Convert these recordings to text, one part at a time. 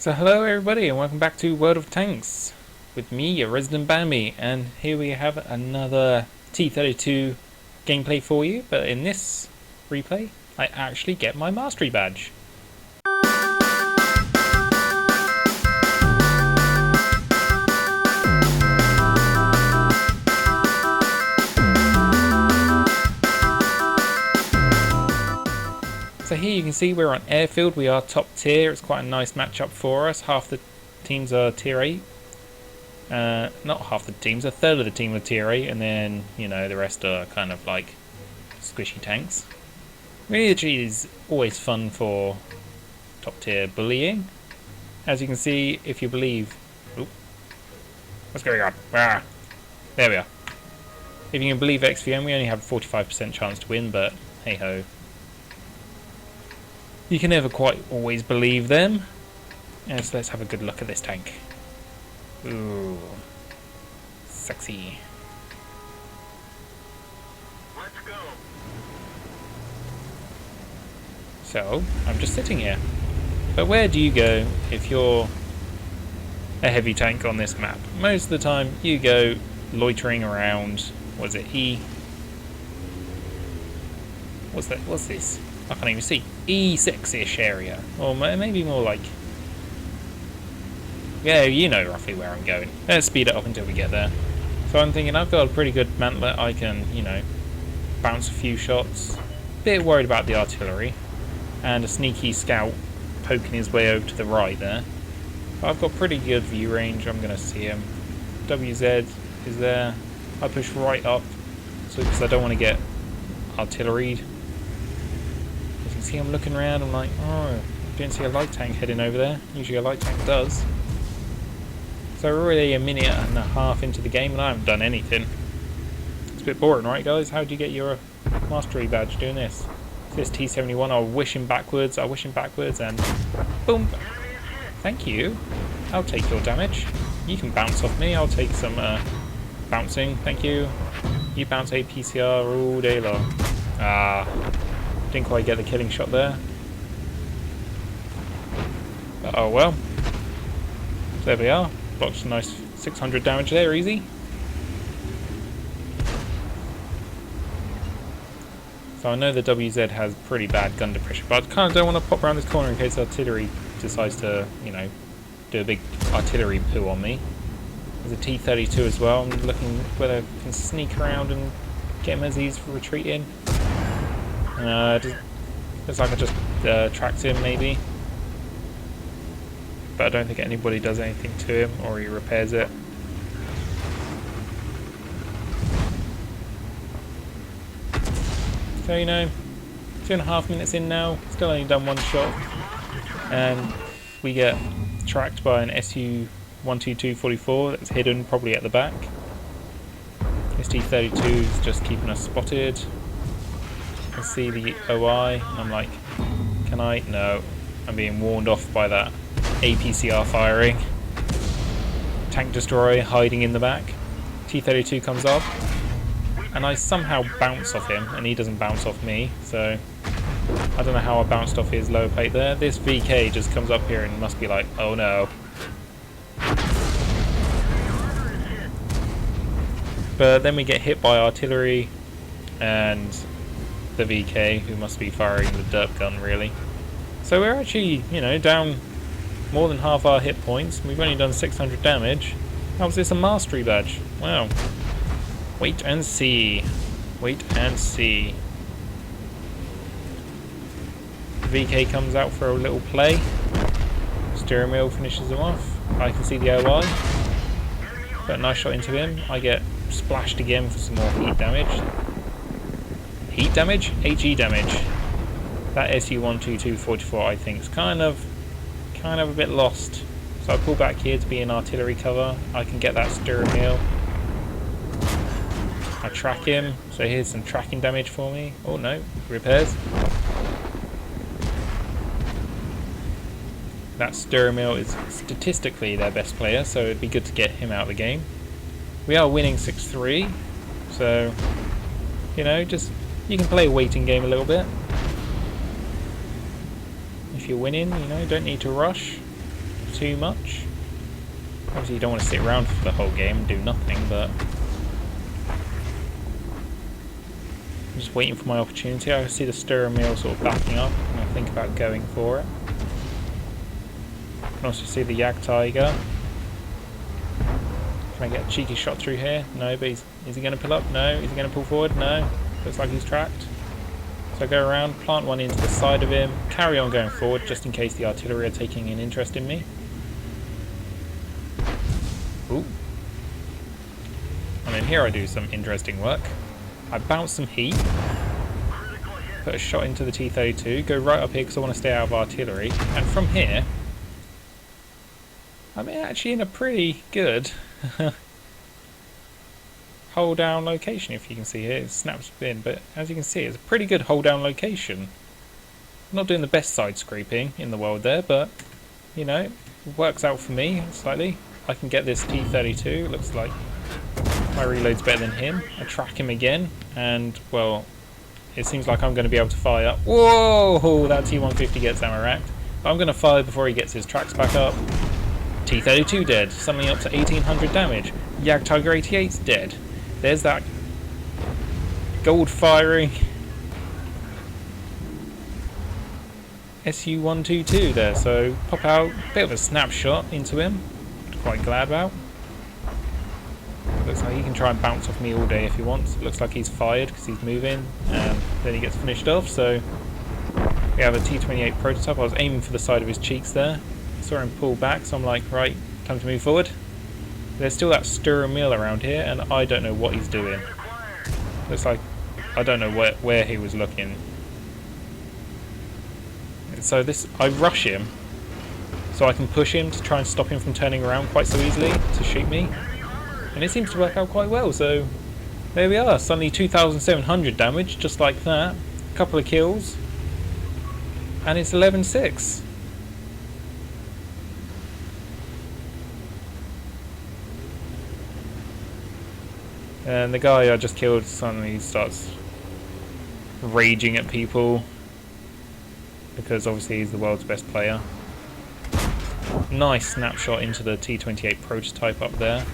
So hello everybody and welcome back to World of Tanks with me, your resident Bambi, and here we have another T32 gameplay for you, but in this replay I actually get my mastery badge. So here you can see we're on airfield, we are top tier. It's quite a nice matchup for us. Half the teams are tier 8. Not half the teams, a third of the team are tier 8, and then, you know, the rest are kind of like squishy tanks. Which is always fun for top tier bullying. As you can see, if you believe... Oop, what's going on? Ah, there we are. If you can believe XVM, we only have a 45% chance to win, but hey ho. You can never quite always believe them. And so let's have a good look at this tank. Ooh, sexy. Let's go. So, I'm just sitting here. But where do you go if you're a heavy tank on this map? Most of the time you go loitering around, what is it, E? What's that? What's this? I can't even see. E6-ish area. Or maybe more like... Yeah, you know roughly where I'm going. Let's speed it up until we get there. So I'm thinking I've got a pretty good mantlet. I can, you know, bounce a few shots. Bit worried about the artillery. And a sneaky scout poking his way over to the right there. But I've got pretty good view range. I'm going to see him. WZ is there. I push right up so because I don't want to get artilleried. As you can see, I'm looking around. I'm like, oh, I didn't see a light tank heading over there. Usually a light tank does. So we're already a minute and a half into the game and I haven't done anything. It's a bit boring, right guys? How do you get your mastery badge doing this? This T71, I'll wish him backwards, and boom! Thank you. I'll take your damage. You can bounce off me, I'll take some bouncing, thank you. You bounce APCR all day long. Ah, didn't quite get the killing shot there. But oh well. There we are. Blocked a nice 600 damage there, easy. So I know the WZ has pretty bad gun depression, but I kind of don't want to pop around this corner in case artillery decides to, you know, do a big artillery poo on me. There's a T32 as well. I'm looking whether I can sneak around and get him as he's retreating. Looks like I just tracked him maybe. But I don't think anybody does anything to him or he repairs it. So, you know, 2.5 minutes in now, still only done one shot, and we get tracked by an SU-122-44 that's hidden probably at the back. This T-32 is just keeping us spotted. I can see the OI, and I'm like, can I? No. I'm being warned off by that APCR firing. Tank destroyer hiding in the back. T-32 comes up. And I somehow bounce off him, and he doesn't bounce off me, so I don't know how I bounced off his lower plate there. This VK just comes up here and must be like, oh no. But then we get hit by artillery and the VK, who must be firing the derp gun really. So we're actually, you know, down more than half our hit points. We've only done 600 damage. How was this a mastery badge? Wow. Wait and see. Wait and see. VK comes out for a little play. Steering wheel finishes him off. I can see the OI. Put a nice shot into him. I get splashed again for some more heat damage. Heat damage? HE damage. That SU-122-44 I think is kind of a bit lost. So I pull back here to be in artillery cover. I can get that steering wheel. I track him, so here's some tracking damage for me. Oh no, repairs. That steering wheel is statistically their best player, so it'd be good to get him out of the game. We are winning 6-3, so, you know, just, you can play a waiting game a little bit. If you're winning, you know, don't need to rush. too much. Obviously you don't want to sit around for the whole game and do nothing, but I'm just waiting for my opportunity. I see the stirrer meal sort of backing up, and I think about going for it. I can also see the Yak Tiger. Can I get a cheeky shot through here? No, but is he going to pull up? No. Is he going to pull forward? No. Looks like he's tracked. So I go around, plant one into the side of him, carry on going forward just in case the artillery are taking an interest in me. Ooh. And then here I do some interesting work. I bounce some heat, put a shot into the T32, go right up here because I want to stay out of artillery, and from here, I'm actually in a pretty good hold down location, if you can see here. It snaps in, but as you can see, it's a pretty good hold down location. I'm not doing the best side scraping in the world there, but you know, it works out for me slightly. I can get this T32, looks like my reload's better than him. I track him again, and well, it seems like I'm going to be able to fire. Whoa, that T150 gets ammo racked. But I'm going to fire before he gets his tracks back up. T32 dead, suddenly up to 1800 damage. Yak Tiger 88's dead. There's that gold firing SU-122 there, so pop out, bit of a snapshot into him, quite glad about. Looks like he can try and bounce off me all day if he wants. It looks like he's fired because he's moving, and then he gets finished off, so we have a T28 prototype. I was aiming for the side of his cheeks there, saw him pull back, so I'm like, right, time to move forward. There's still that stirrer meal around here, and I don't know what he's doing. Looks like I don't know where he was looking. So I rush him so I can push him to try and stop him from turning around quite so easily to shoot me. And it seems to work out quite well, so there we are. Suddenly 2,700 damage, just like that. A couple of kills. And it's 11-6. And the guy I just killed suddenly starts raging at people because obviously he's the world's best player. Nice snapshot into the T28 prototype up there.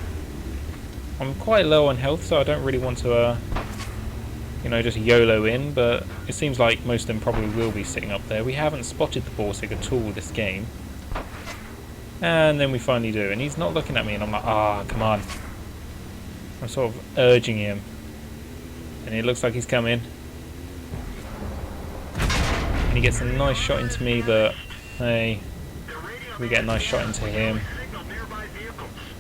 I'm quite low on health, so I don't really want to, you know, just YOLO in, but it seems like most of them probably will be sitting up there. We haven't spotted the Borsig at all this game. And then we finally do, and he's not looking at me, and I'm like, ah, come on. I'm sort of urging him, and it looks like he's coming. And he gets a nice shot into me, but hey, we get a nice shot into him,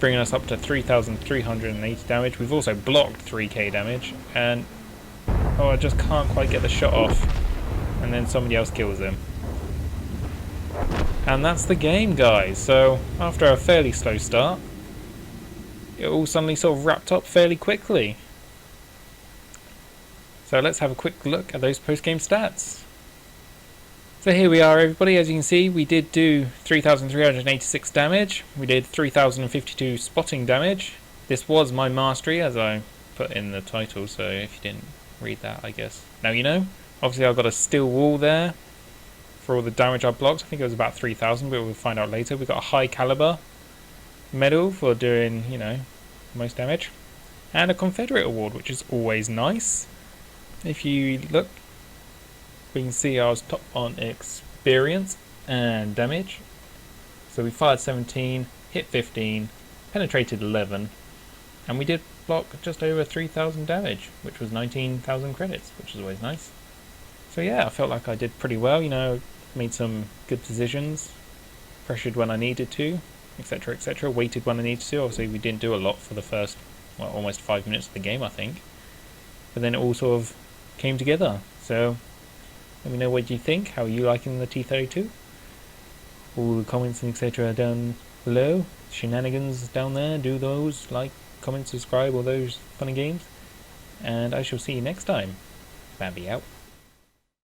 bringing us up to 3,380 damage. We've also blocked 3k damage, and oh, I just can't quite get the shot off, and then somebody else kills him. And that's the game, guys. So after a fairly slow start, it all suddenly sort of wrapped up fairly quickly. So let's have a quick look at those post-game stats. So here we are, everybody. As you can see, we did do 3,386 damage. We did 3,052 spotting damage. This was my mastery, as I put in the title, so if you didn't read that, I guess now you know. Obviously I've got a steel wall there for all the damage I blocked. I think it was about 3,000, but we'll find out later. We've got a high caliber medal for doing, you know, most damage, and a Confederate award, which is always nice. If you look, we can see I was top on experience and damage. So we fired 17, hit 15, penetrated 11, and we did block just over 3,000 damage, which was 19,000 credits, which is always nice. So yeah, I felt like I did pretty well, you know, made some good decisions, pressured when I needed to, etc, etc, waited when I needed to. Obviously we didn't do a lot for the first, well, almost 5 minutes of the game, I think. But then it all sort of came together. So let me know what you think, how are you liking the T32? All the comments and etc down below. Shenanigans down there, do those, like, comment, subscribe, all those funny games. And I shall see you next time. Bambi out.